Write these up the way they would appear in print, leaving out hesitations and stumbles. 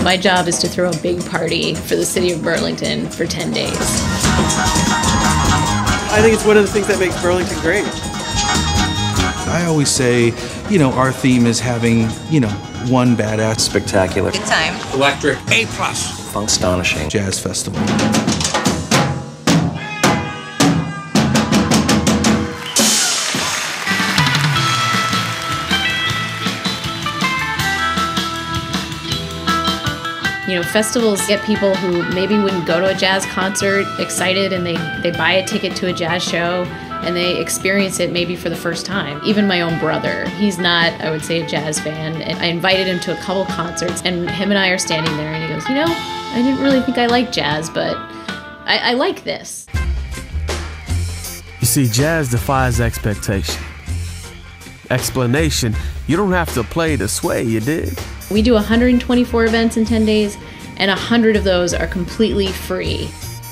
My job is to throw a big party for the city of Burlington for 10 days. I think it's one of the things that makes Burlington great. I always say, our theme is having, one badass, spectacular, good time, electric, A+, astonishing jazz festival. Festivals get people who maybe wouldn't go to a jazz concert excited, and they buy a ticket to a jazz show and they experience it maybe for the first time. Even my own brother, he's not, I would say, a jazz fan, and I invited him to a couple concerts, and him and I are standing there and he goes, I didn't really think I liked jazz, but I like this. You see, jazz defies expectation. Explanation, you don't have to play to sway, you dig? We do 124 events in 10 days, and 100 of those are completely free.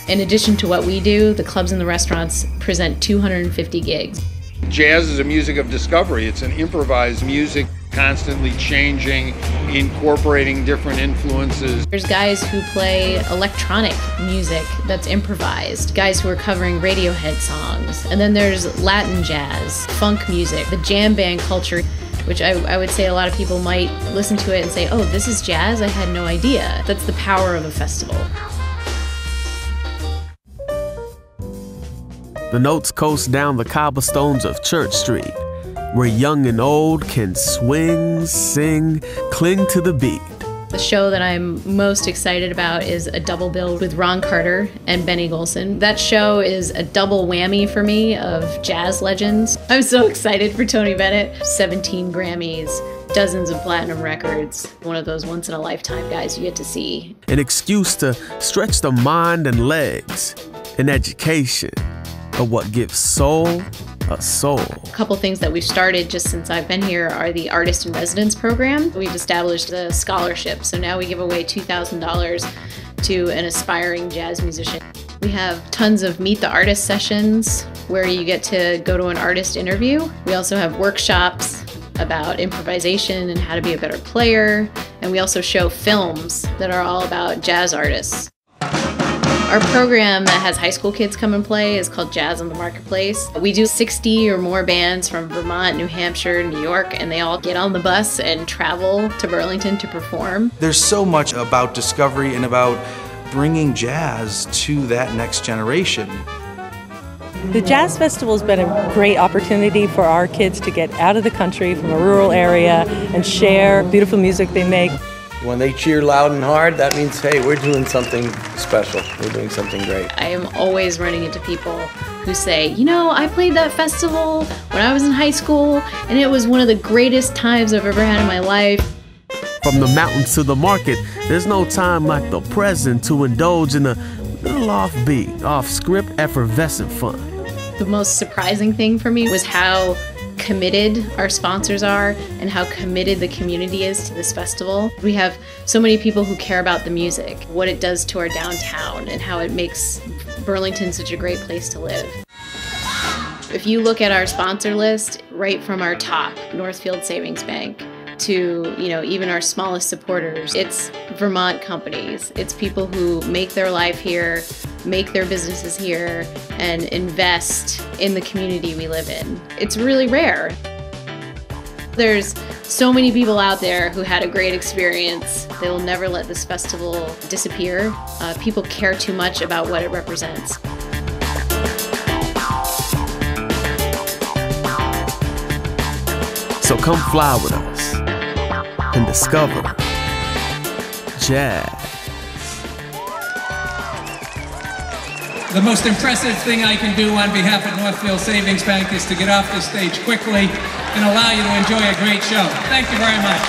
In addition to what we do, the clubs and the restaurants present 250 gigs. Jazz is a music of discovery. It's an improvised music, constantly changing, incorporating different influences. There's guys who play electronic music that's improvised, guys who are covering Radiohead songs, and then there's Latin jazz, funk music, the jam band culture, which I would say a lot of people might listen to it and say, oh, this is jazz? I had no idea. That's the power of a festival. The notes coast down the cobblestones of Church Street, where young and old can swing, sing, cling to the beat. The show that I'm most excited about is a double bill with Ron Carter and Benny Golson. That show is a double whammy for me of jazz legends. I'm so excited for Tony Bennett. 17 Grammys, dozens of platinum records. One of those once-in-a-lifetime guys you get to see. An excuse to stretch the mind and legs. An education of what gives soul a soul. A couple things that we've started just since I've been here are the Artist in Residence program. We've established a scholarship, so now we give away $2,000 to an aspiring jazz musician. We have tons of Meet the Artist sessions where you get to go to an artist interview. We also have workshops about improvisation and how to be a better player, and we also show films that are all about jazz artists. Our program that has high school kids come and play is called Jazz on the Marketplace. We do 60 or more bands from Vermont, New Hampshire, New York, and they all get on the bus and travel to Burlington to perform. There's so much about discovery and about bringing jazz to that next generation. The Jazz Festival has been a great opportunity for our kids to get out of the country from a rural area and share beautiful music they make. When they cheer loud and hard, that means, hey, we're doing something special. We're doing something great. I am always running into people who say, I played that festival when I was in high school, and it was one of the greatest times I've ever had in my life. From the mountains to the market, there's no time like the present to indulge in a little offbeat, off-script, effervescent fun. The most surprising thing for me was how committed our sponsors are and how committed the community is to this festival. We have so many people who care about the music, what it does to our downtown, and how it makes Burlington such a great place to live. If you look at our sponsor list, right from our top, Northfield Savings Bank, to even our smallest supporters, it's Vermont companies. It's people who make their life here, make their businesses here, and invest in the community we live in. It's really rare. There's so many people out there who had a great experience. They will never let this festival disappear. People care too much about what it represents. So come fly with us and discover jazz. The most impressive thing I can do on behalf of Northfield Savings Bank is to get off the stage quickly and allow you to enjoy a great show. Thank you very much.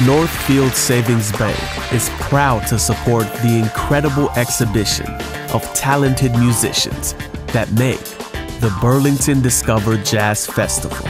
Northfield Savings Bank is proud to support the incredible exhibition of talented musicians that make the Burlington Discover Jazz Festival.